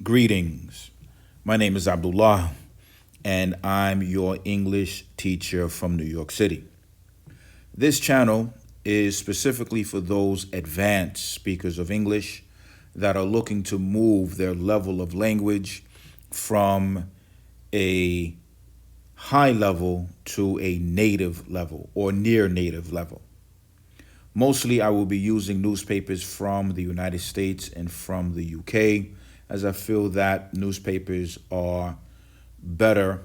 Greetings. My name is Abdullah, and I'm your English teacher from New York City. This channel is specifically for those advanced speakers of English that are looking to move their level of language from a high level to a native level or near native level. Mostly, I will be using newspapers from the United States and from the UK, as I feel that newspapers are better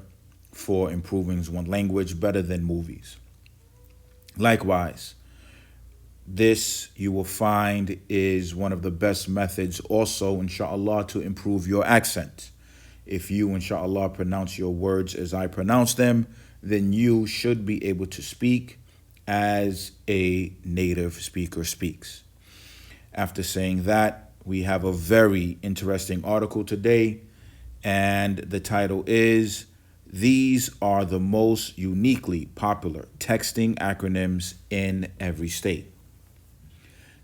for improving one's language, better than movies. Likewise, this you will find is one of the best methods also, inshallah, to improve your accent. If you, inshallah, pronounce your words as I pronounce them, then you should be able to speak as a native speaker speaks. After saying that, we have a very interesting article today, and the title is These Are the Most Uniquely Popular Texting Acronyms in Every State.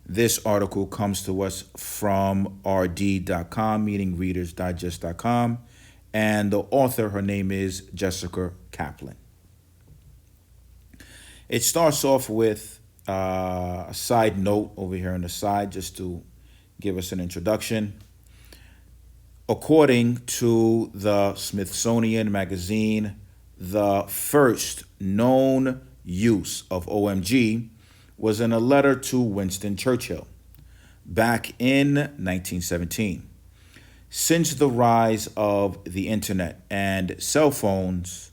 This article comes to us from rd.com, meaning readersdigest.com, and the author, her name is Jessica Kaplan. It starts off with a side note over here on the side, just to give us an introduction. According to the Smithsonian Magazine, the first known use of OMG was in a letter to Winston Churchill back in 1917. Since the rise of the internet and cell phones,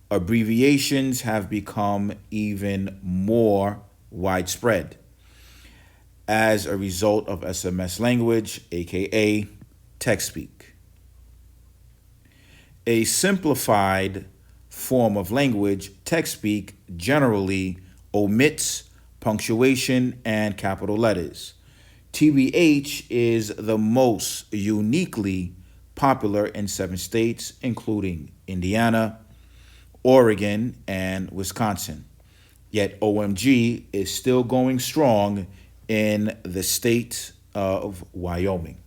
abbreviations have become even more widespread as a result of SMS language, aka text speak. A simplified form of language, text speak generally omits punctuation and capital letters. TBH is the most uniquely popular in 7 states, including Indiana, Oregon, and Wisconsin. Yet OMG is still going strong in the state of Wyoming.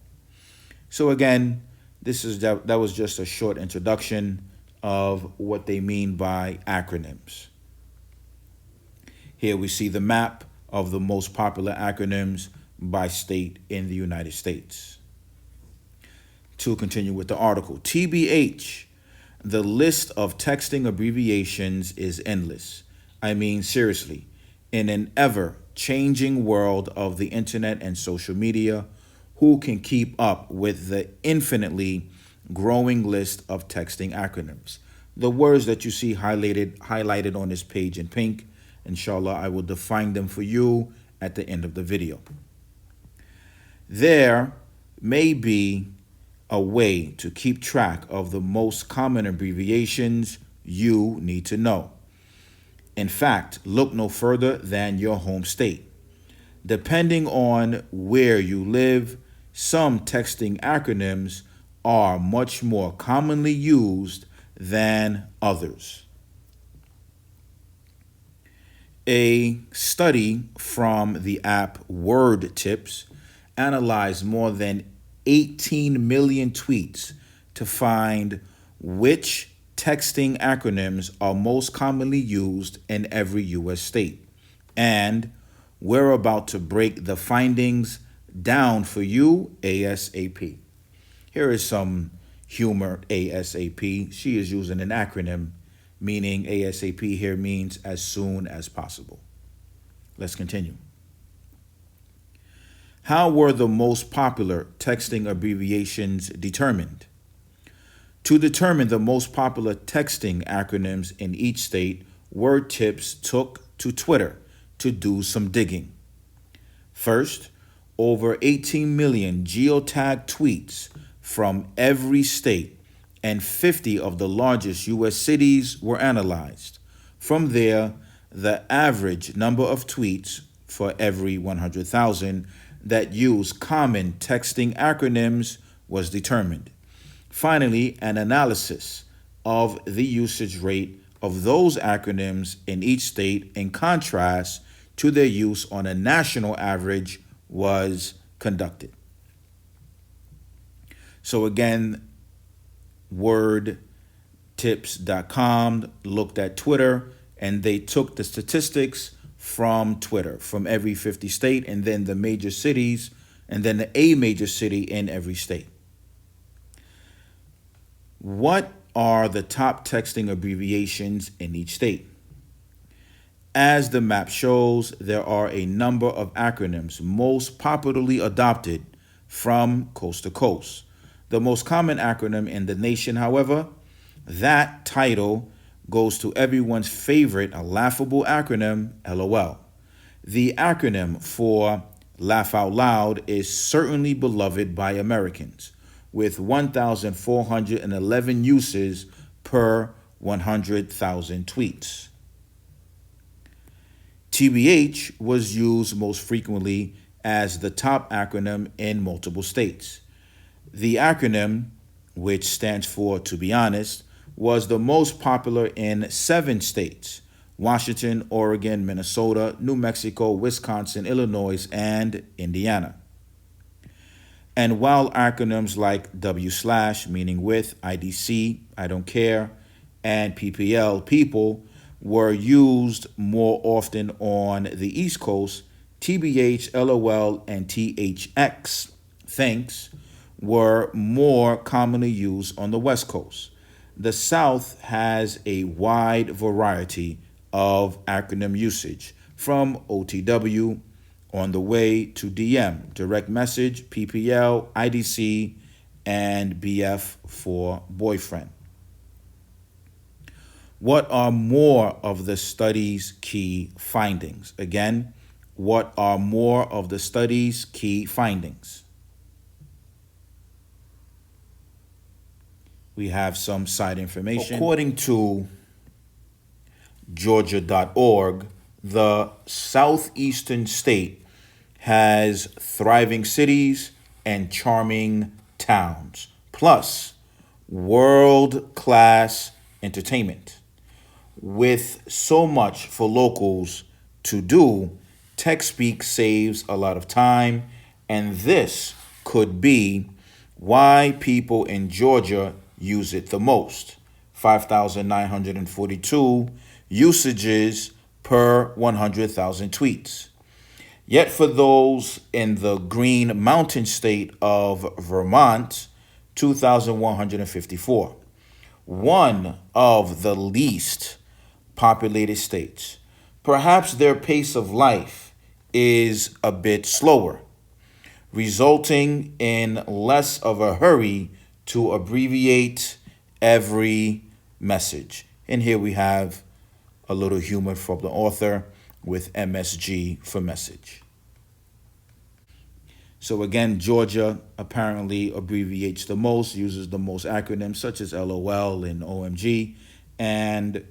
So again, that was just a short introduction of what they mean by acronyms. Here we see the map of the most popular acronyms by state in the United States. To continue with the article, TBH, the list of texting abbreviations is endless. I mean, seriously, in an ever-changing world of the internet and social media, who can keep up with the infinitely growing list of texting acronyms? The words that you see highlighted on this page in pink, inshallah, I will define them for you at the end of the video. There may be a way to keep track of the most common abbreviations you need to know. In fact, look no further than your home state. Depending on where you live, some texting acronyms are much more commonly used than others. A study from the app Word Tips analyzed more than 18 million tweets to find which texting acronyms are most commonly used in every U.S. state. And we're about to break the findings down for you ASAP. Here is some humor ASAP. She is using an acronym, meaning ASAP here means as soon as possible. Let's continue. How were the most popular texting abbreviations determined? To determine the most popular texting acronyms in each state, Word Tips took to Twitter to do some digging. First, over 18 million geotagged tweets from every state and 50 of the largest U.S. cities were analyzed. From there, the average number of tweets for every 100,000 that use common texting acronyms was determined. Finally, an analysis of the usage rate of those acronyms in each state in contrast to their use on a national average was conducted. So again, wordtips.com looked at Twitter, and they took the statistics from Twitter from every 50 state, and then the major cities, and then a major city in every state. What are the top texting abbreviations in each state? As the map shows, there are a number of acronyms most popularly adopted from coast to coast. The most common acronym in the nation, however, that title goes to everyone's favorite, a laughable acronym, LOL. The acronym for Laugh Out Loud is certainly beloved by Americans, with 1,411 uses per 100,000 tweets. TBH was used most frequently as the top acronym in multiple states. The acronym, which stands for To Be Honest, was the most popular in 7 states: Washington, Oregon, Minnesota, New Mexico, Wisconsin, Illinois, and Indiana. And while acronyms like W/, meaning with, IDC, I don't care, and PPL, people, were used more often on the East Coast, TBH, LOL, and THX, thanks, were more commonly used on the West Coast. The South has a wide variety of acronym usage, from OTW, on the way, to DM, direct message, PPL, IDC, and BF for boyfriend. What are more of the study's key findings? Again, what are more of the study's key findings? We have some side information. According to Georgia.org, the southeastern state has thriving cities and charming towns, plus world-class entertainment. With so much for locals to do, TechSpeak saves a lot of time, and this could be why people in Georgia use it the most. 5,942 usages per 100,000 tweets. Yet for those in the Green Mountain state of Vermont, 2,154. One of the least populated states. Perhaps their pace of life is a bit slower, resulting in less of a hurry to abbreviate every message. And here we have a little humor from the author with MSG for message. So again, Georgia apparently abbreviates the most, uses the most acronyms such as LOL and OMG, and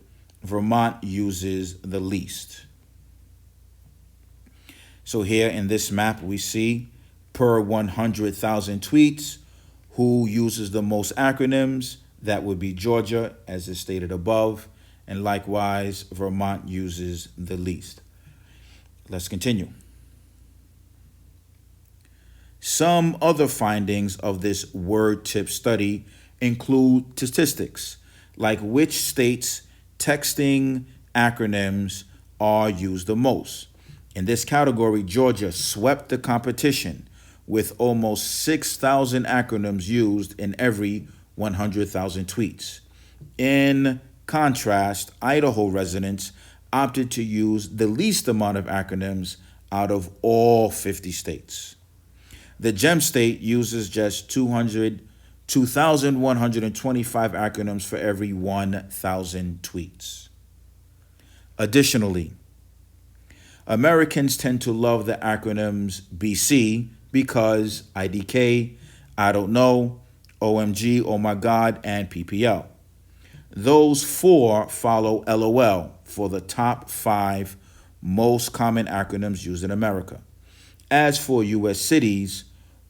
Vermont uses the least. So here in this map, we see per 100,000 tweets, who uses the most acronyms. That would be Georgia, as is stated above, and likewise, Vermont uses the least. Let's continue. Some other findings of this word tip study include statistics, like which states' texting acronyms are used the most. In this category, Georgia swept the competition with almost 6,000 acronyms used in every 100,000 tweets. In contrast, Idaho residents opted to use the least amount of acronyms out of all 50 states. The Gem State uses just 2,125 acronyms for every 1,000 tweets. Additionally, Americans tend to love the acronyms BC because IDK, I don't know, OMG, oh my God, and PPL. Those 4 follow LOL for the top 5 most common acronyms used in America. As for U.S. cities,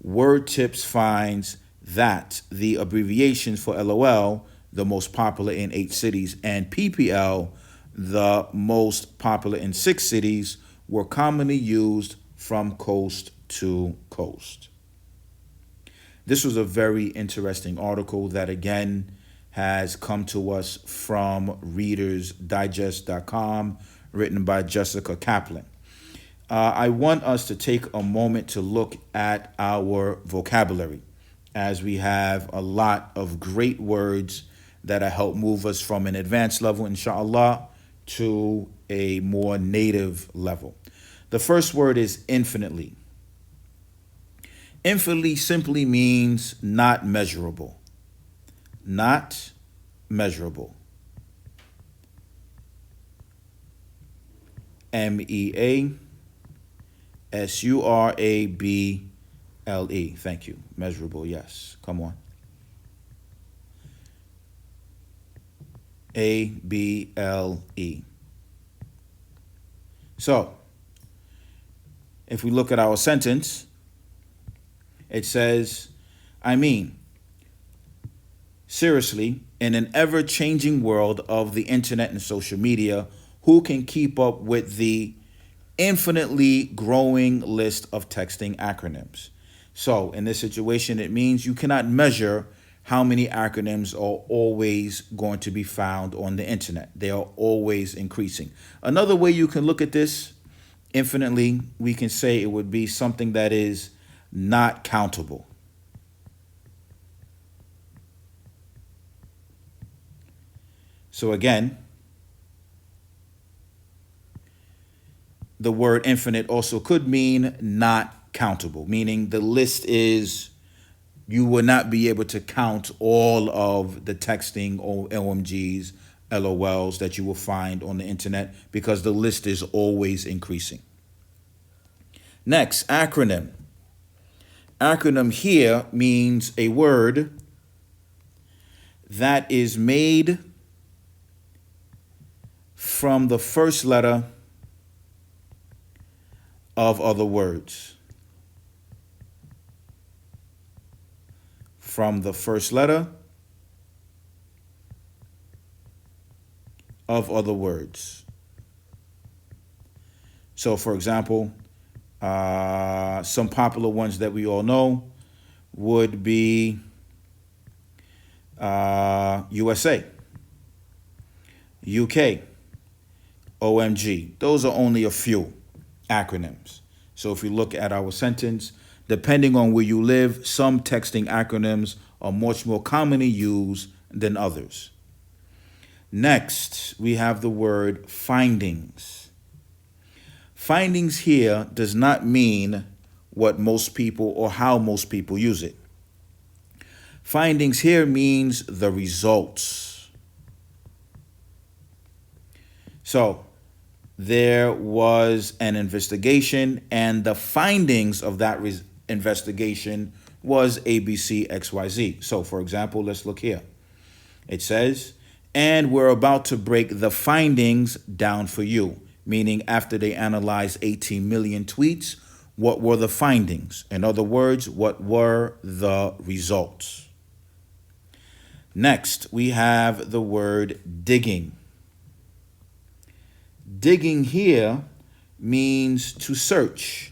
WordTips finds that the abbreviations for LOL, the most popular in 8 cities, and PPL, the most popular in 6 cities, were commonly used from coast to coast. This was a very interesting article that, again, has come to us from readersdigest.com, written by Jessica Kaplan. I want us to take a moment to look at our vocabulary, as we have a lot of great words that help move us from an advanced level, inshallah, to a more native level. The first word is infinitely. Infinitely simply means not measurable. Not measurable. MEASURABLE. Thank you. Measurable, yes. Come on. ABLE. So, if we look at our sentence, it says, I mean, seriously, in an ever-changing world of the internet and social media, who can keep up with the infinitely growing list of texting acronyms? So in this situation, it means you cannot measure how many acronyms are always going to be found on the internet. They are always increasing. Another way you can look at this, infinitely, we can say it would be something that is not countable. So again, the word infinite also could mean not countable, meaning the list is, you will not be able to count all of the texting or OMGs, LOLs that you will find on the internet, because the list is always increasing. Next, acronym. Acronym here means a word that is made from the first letter of other words. From the first letter of other words. So, for example, some popular ones that we all know would be USA, UK, OMG. Those are only a few acronyms. So if you look at our sentence, depending on where you live, some texting acronyms are much more commonly used than others. Next, we have the word findings. Findings here does not mean what most people or how most people use it. Findings here means the results. So, there was an investigation, and the findings of that investigation was ABCXYZ. So, for example, let's look here. It says, and we're about to break the findings down for you, meaning after they analyzed 18 million tweets, what were the findings? In other words, what were the results? Next, we have the word digging. Digging here means to search,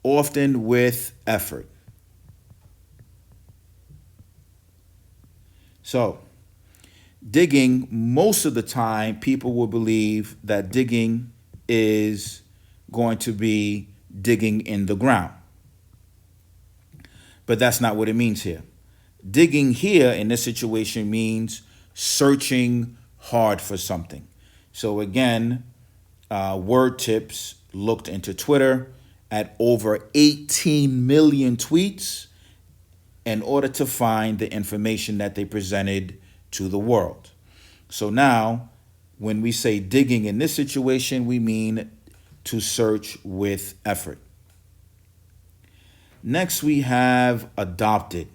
often with effort. So, digging, most of the time, people will believe that digging is going to be digging in the ground. But that's not what it means here. Digging here in this situation means searching hard for something. So again, Word Tips looked into Twitter at over 18 million tweets in order to find the information that they presented to the world. So now, when we say digging in this situation, we mean to search with effort. Next, we have adopted.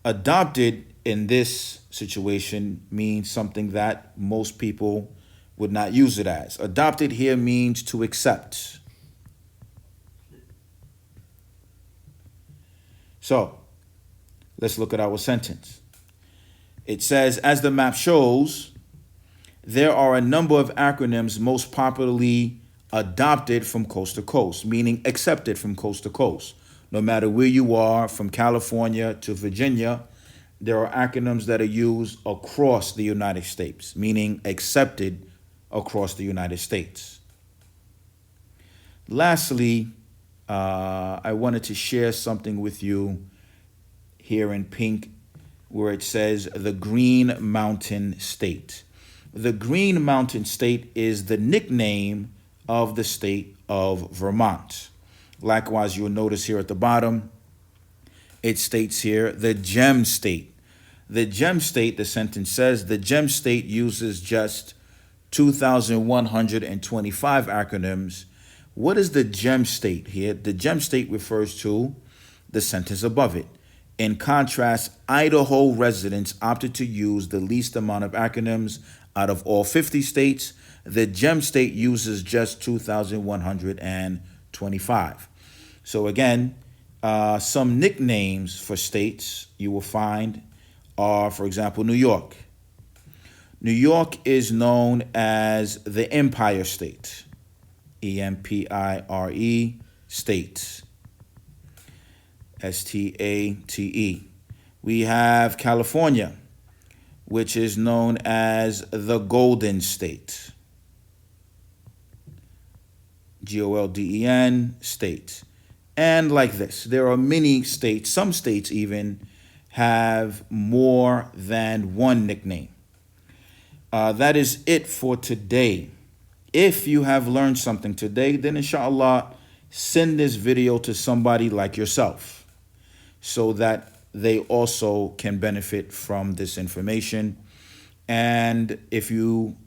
Adopted in this situation means something that most people would not use it as. Adopted here means to accept. So, let's look at our sentence. It says, as the map shows, there are a number of acronyms most popularly adopted from coast to coast, meaning accepted from coast to coast. No matter where you are, from California to Virginia, there are acronyms that are used across the United States, meaning accepted across the United States. Lastly, I wanted to share something with you here in pink where it says the Green Mountain State. The Green Mountain State is the nickname of the state of Vermont. Likewise, you'll notice here at the bottom, it states here the Gem State. The Gem State, the sentence says, the Gem State uses just 2,125 acronyms. What is the Gem State here? The Gem State refers to the sentence above it. In contrast, Idaho residents opted to use the least amount of acronyms out of all 50 states. The Gem State uses just 2,125. So again, some nicknames for states you will find are, for example, New York. New York is known as the Empire State. EMPIRE State. STATE. We have California, which is known as the Golden State. GOLDEN State. And like this, there are many states, some states even have more than one nickname. That is it for today. If you have learned something today, then inshallah, send this video to somebody like yourself so that they also can benefit from this information. And if you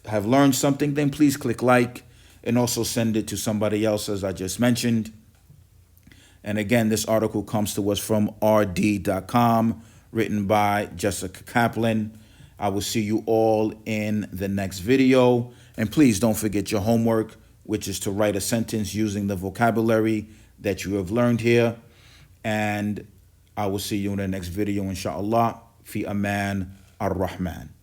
have learned something, then please click like and also send it to somebody else, as I just mentioned. And again, this article comes to us from rd.com, written by Jessica Kaplan. I will see you all in the next video. And please don't forget your homework, which is to write a sentence using the vocabulary that you have learned here. And I will see you in the next video, inshallah. Fi aman ar-Rahman.